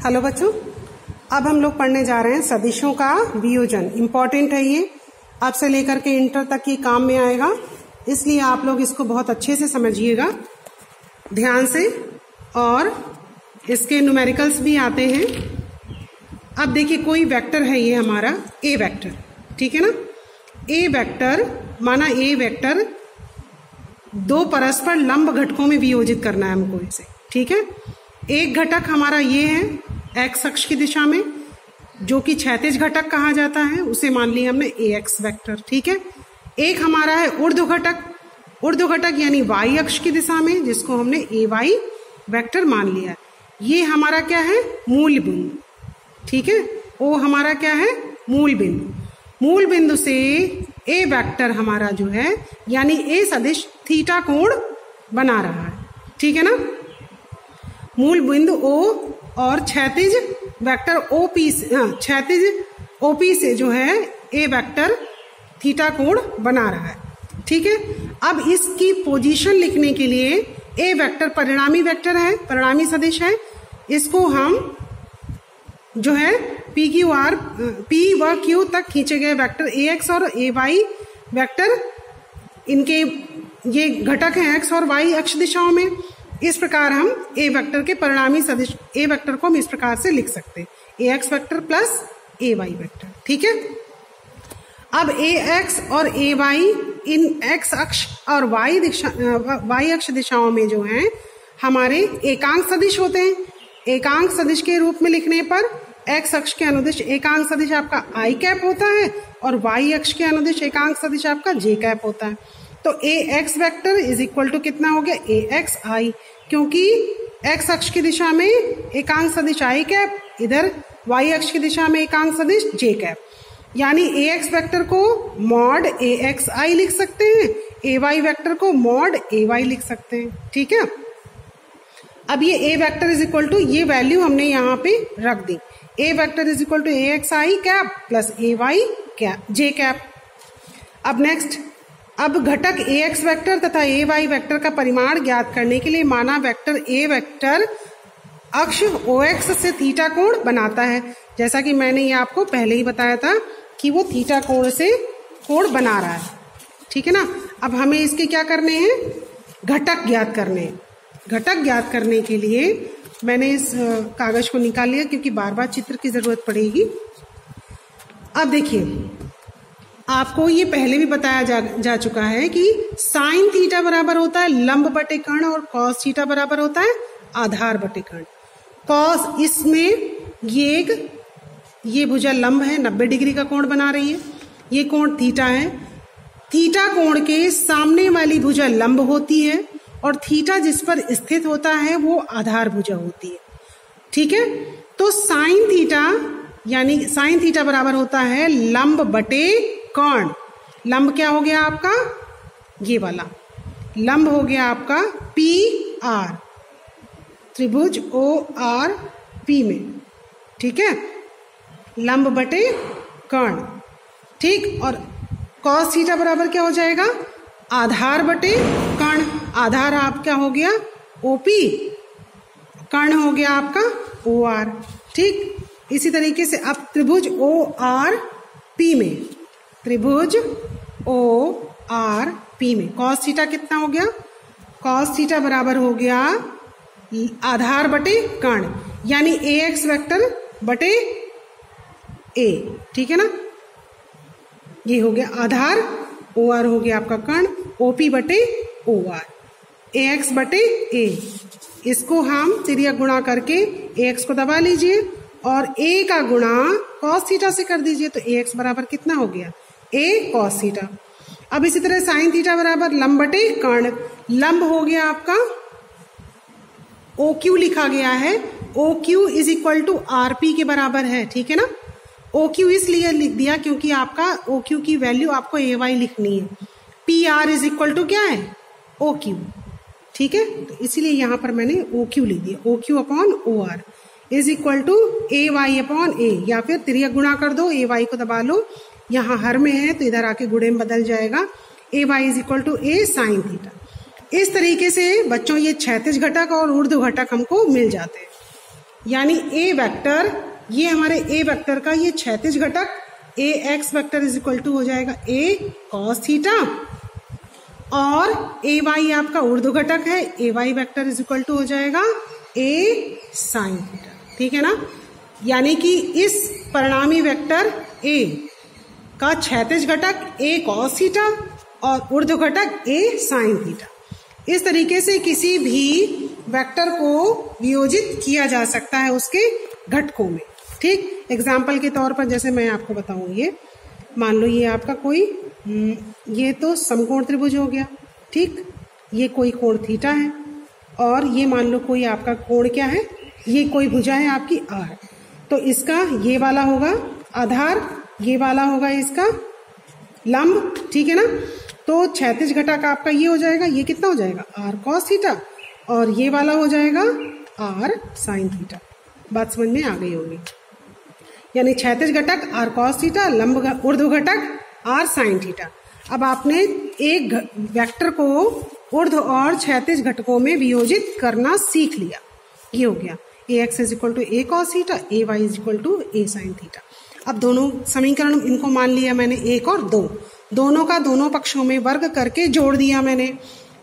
Hello बच्चों, अब हम लोग पढ़ने जा रहे हैं सदिशों का वियोजन। इम्पॉर्टेंट है ये, अब से लेकर के इंटर तक ये काम में आएगा, इसलिए आप लोग इसको बहुत अच्छे से समझिएगा ध्यान से। और इसके न्यूमेरिकल्स भी आते हैं। अब देखिए, कोई वेक्टर है ये हमारा ए वेक्टर, ठीक है ना। ए वेक्टर माना ए वेक्टर दो परस्पर लंब घटकों में वियोजित करना है हमको इसे, ठीक है। एक घटक हमारा ये है एक्स अक्ष की दिशा में, जो कि क्षैतिज घटक कहा जाता है, उसे मान लिया हमने ए एक्स वेक्टर, ठीक है। एक हमारा है ऊर्ध्व घटक, ऊर्ध्व घटक यानी वाई अक्ष की दिशा में, जिसको हमने ए वाई वेक्टर मान लिया। ये हमारा क्या है, मूल बिंदु, ठीक है। वो हमारा क्या है, मूल बिंदु। मूल बिंदु से ए वेक्टर हमारा जो है यानी ए सदिश थीटा कोण बना रहा है, ठीक है ना। मूल बिंदु ओ और क्षैतिज वेक्टर ओपी से, क्षैतिज ओपी से जो है ए वेक्टर थीटा कोण बना रहा है, ठीक है। अब इसकी पोजीशन लिखने के लिए ए वेक्टर परिणामी वेक्टर है, परिणामी सदिश है। इसको हम जो है पी क्यू आर, पी व क्यू तक खींचे गए वेक्टर ए एक्स और ए वाई वेक्टर, इनके ये घटक हैं एक्स और वाई अक्ष दिशाओं में। इस प्रकार हम ए वेक्टर के परिणामी सदिश ए वेक्टर को हम इस प्रकार से लिख सकते हैं, ए X vector plus A Y vector, ठीक है। अब ए एक्स और ए वाई इन एक्स अक्ष और वाई अक्ष दिशाओं में जो है हमारे एकांक सदिश होते हैं। एकांक सदिश के रूप में लिखने पर एक्स अक्ष के अनुदिश एकांक सदिश आपका आई कैप होता है और वाई अक्ष के अनुदिश एकांक सदिश आपका जे कैप होता है। तो A X vector is equal to कितना हो गया, ए एक्स आई, क्योंकि एक्स अक्ष की दिशा में एकांक सदिश आई कैप, इधर वाई अक्ष की दिशा में एकांक सदिश जे कैप, यानी ए एक्स वेक्टर को मॉड ए एक्स आई लिख सकते हैं, ए वाई वेक्टर को मॉड ए वाई लिख सकते हैं, ठीक है। अब ये A vector is equal to, ये वैल्यू हमने यहाँ पे रख दी, A vector is equal to A X I cap plus A Y cap J cap. अब नेक्स्ट, अब घटक ए एक्स वेक्टर तथा ए वाई वेक्टर का परिमाण ज्ञात करने के लिए माना वेक्टर ए वेक्टर अक्ष ओ एक्स से थीटा कोण बनाता है। जैसा कि मैंने ये आपको पहले ही बताया था कि वो थीटा कोण से कोण बना रहा है, ठीक है ना। अब हमें इसके क्या करने हैं, घटक ज्ञात करने हैं। घटक ज्ञात करने के लिए मैंने इस कागज को निकाल लिया, क्योंकि बार बार चित्र की जरूरत पड़ेगी। अब देखिए, आपको ये पहले भी बताया जा चुका है कि साइन थीटा बराबर होता है लंब बटे कर्ण और कॉस थीटा बराबर होता है आधार बटे कर्ण। कॉस, इसमें ये भुजा लंब है, 90 डिग्री का कोण बना रही है, ये कोण थीटा है। थीटा कोण के सामने वाली भुजा लंब होती है और थीटा जिस पर स्थित होता है वो आधार भुजा होती है, ठीक है। तो साइन थीटा यानी साइन थीटा बराबर होता है लंब बटे कर्ण। लंब क्या हो गया आपका, ये वाला लंब हो गया आपका पी आर, त्रिभुज ओ आर पी में, ठीक है, लंब बटे कर्ण, ठीक। और कॉस थीटा बराबर क्या हो जाएगा, आधार बटे कर्ण। आधार आपका हो गया ओपी, कर्ण हो गया आपका ओ आर, ठीक। इसी तरीके से अब त्रिभुज ओ आर पी में, त्रिभुज ओ आर पी में कॉस थीटा कितना हो गया, कॉस थीटा बराबर हो गया आधार बटे कर्ण, यानी ए एक्स वेक्टर बटे ए, ठीक है ना। ये हो गया आधार, ओ आर हो गया आपका कर्ण, ओपी बटे ओ आर, ए एक्स बटे ए। इसको हम तिर्यक गुणा करके ए एक्स को दबा लीजिए और ए का गुणा कॉस थीटा से कर दीजिए, तो ए एक्स बराबर कितना हो गया, ए कॉस थीटा। अब इसी तरह साइन थीटा बराबर लंब बटे कर्ण, लंब हो गया आपका ओ क्यू लिखा गया है, O Q is equal to R P के बराबर है, ठीक है ना। ओ क्यू इसलिए लिख दिया क्योंकि आपका ओ क्यू की वैल्यू आपको ए वाई लिखनी है। P R is equal to क्या है, ओ क्यू, ठीक है। तो इसीलिए यहां पर मैंने ओ क्यू लिख दिया, O Q upon O R is equal to A Y upon A, या फिर तिर्यक गुणा कर दो, ए वाई को दबा लो, यहाँ हर में है तो इधर आके गुणे में बदल जाएगा, A Y is equal to A sine theta. इस तरीके से बच्चों ये क्षैतिज घटक और ऊर्ध्व घटक हमको मिल जाते हैं। यानी ए वेक्टर, ये हमारे ए वेक्टर का ये क्षैतिज घटक A X vector is equal to हो जाएगा ए कॉस थीटा, और ए वाई आपका ऊर्ध्व घटक है, A Y vector is equal to हो जाएगा ए साइन थीटा। ठीक है ना, यानी कि इस परिणामी वेक्टर ए का क्षैतिज घटक ए कॉस थीटा और ऊर्ध्व घटक ए साइन थीटा। इस तरीके से किसी भी वेक्टर को वियोजित किया जा सकता है उसके घटकों में। ठीक, एग्जाम्पल के तौर पर जैसे मैं आपको बताऊं, ये मान लो ये आपका कोई ये तो समकोण त्रिभुज हो गया। ठीक, ये कोई कोण थीटा है, और ये मान लो कोई आपका कोण क्या है, ये कोई भुजा है आपकी आर, तो इसका ये वाला होगा आधार, ये वाला होगा इसका लंब। ठीक है ना, तो क्षैतिज घटक आपका ये हो जाएगा, ये कितना हो जाएगा आर कॉस थीटा, और ये वाला हो जाएगा आर साइन थीटा। बात समझ में आ गई होगी। यानी क्षैतिज घटक आर कॉस थीटा, लंब ऊर्ध्व घटक आर साइन थीटा। अब आपने एक वेक्टर को ऊर्ध्व और क्षैतिज घटकों में वियोजित करना सीख लिया। ये हो गया A X is equal to A cos theta, A Y is equal to A sine theta. अब दोनों समीकरण इनको मान लिया मैंने एक और दो, दोनों का दोनों पक्षों में वर्ग करके जोड़ दिया मैंने।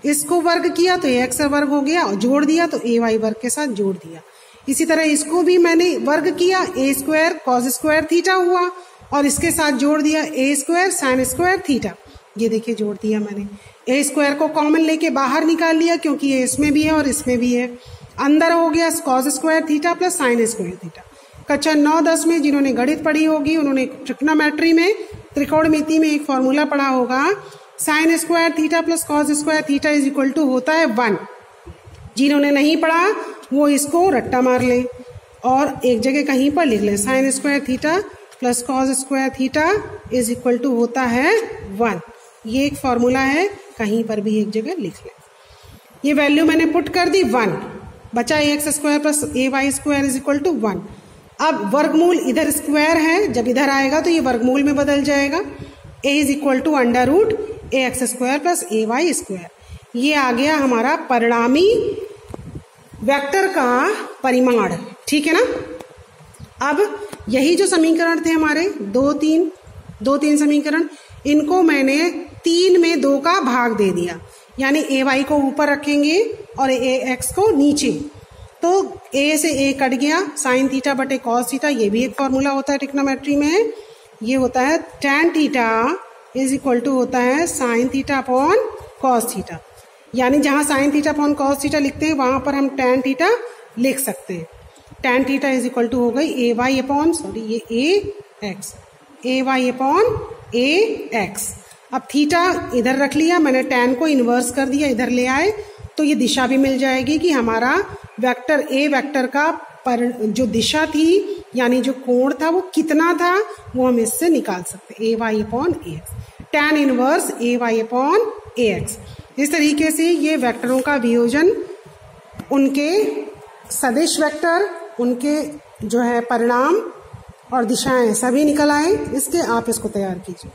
इसको वर्ग किया तो ए एक्स वर्ग हो गया, और जोड़ दिया तो ए वाई वर्ग के साथ जोड़ दिया। इसी तरह इसको भी मैंने वर्ग किया, ए स्क्वायर कॉस स्क्वायर थीटा हुआ, और इसके साथ जोड़ दिया ए स्क्वायर साइन स्क्वायर थीटा। ये देखिए जोड़ दिया मैंने। ए स्क्वायर को कॉमन लेके बाहर निकाल लिया, क्योंकि ये इसमें भी है और इसमें भी है। अंदर हो गया cos square theta plus sign square theta. कक्षा 9-10 में जिन्होंने गणित पढ़ी होगी उन्होंने ट्रिग्नोमेट्री में, त्रिकोणमिति में एक फॉर्मूला पढ़ा होगा, sine square theta plus cos square theta is equal to होता है 1। जिन्होंने नहीं पढ़ा वो इसको रट्टा मार लें और एक जगह कहीं पर लिख लें, sine square theta plus cos square theta is equal to होता है 1। ये एक फॉर्मूला है, कहीं पर भी एक जगह लिख लें। ये वैल्यू मैंने पुट कर दी 1, बचा A X square plus A Y square is equal to 1। अब वर्गमूल इधर स्क्वायर है, जब इधर आएगा तो ये वर्गमूल में बदल जाएगा। A is equal to under root A X square plus A Y square. ये आ गया हमारा परिणामी वेक्टर का परिमाण। ठीक है ना। अब यही जो समीकरण थे हमारे दो तीन समीकरण, इनको मैंने 3 में 2 का भाग दे दिया, यानी ए वाई को ऊपर रखेंगे और ए एक्स को नीचे। तो ए से ए कट गया, साइन थीटा बटे कॉस थीटा, ये भी एक फॉर्मूला होता है ट्रिग्नोमेट्री में। ये होता है tan theta is equal to होता है sine theta upon cos theta. यानी जहां sine theta upon cos theta लिखते हैं वहां पर हम tan थीटा लिख सकते हैं। tan theta is equal to हो गई ए वाई अपॉन ये A X, A Y upon A X. अब थीटा इधर रख लिया मैंने, tan को इन्वर्स कर दिया, इधर ले आए तो ये दिशा भी मिल जाएगी कि हमारा वेक्टर ए वेक्टर का पर जो दिशा थी यानी जो कोण था वो कितना था वो हम इससे निकाल सकते हैं, A Y upon A x, tan inverse A Y upon A x. इस तरीके से ये वेक्टरों का वियोजन, उनके सदिश वेक्टर, उनके जो है परिणाम और दिशाएं सभी निकल आए। इसके आप इसको तैयार कीजिए।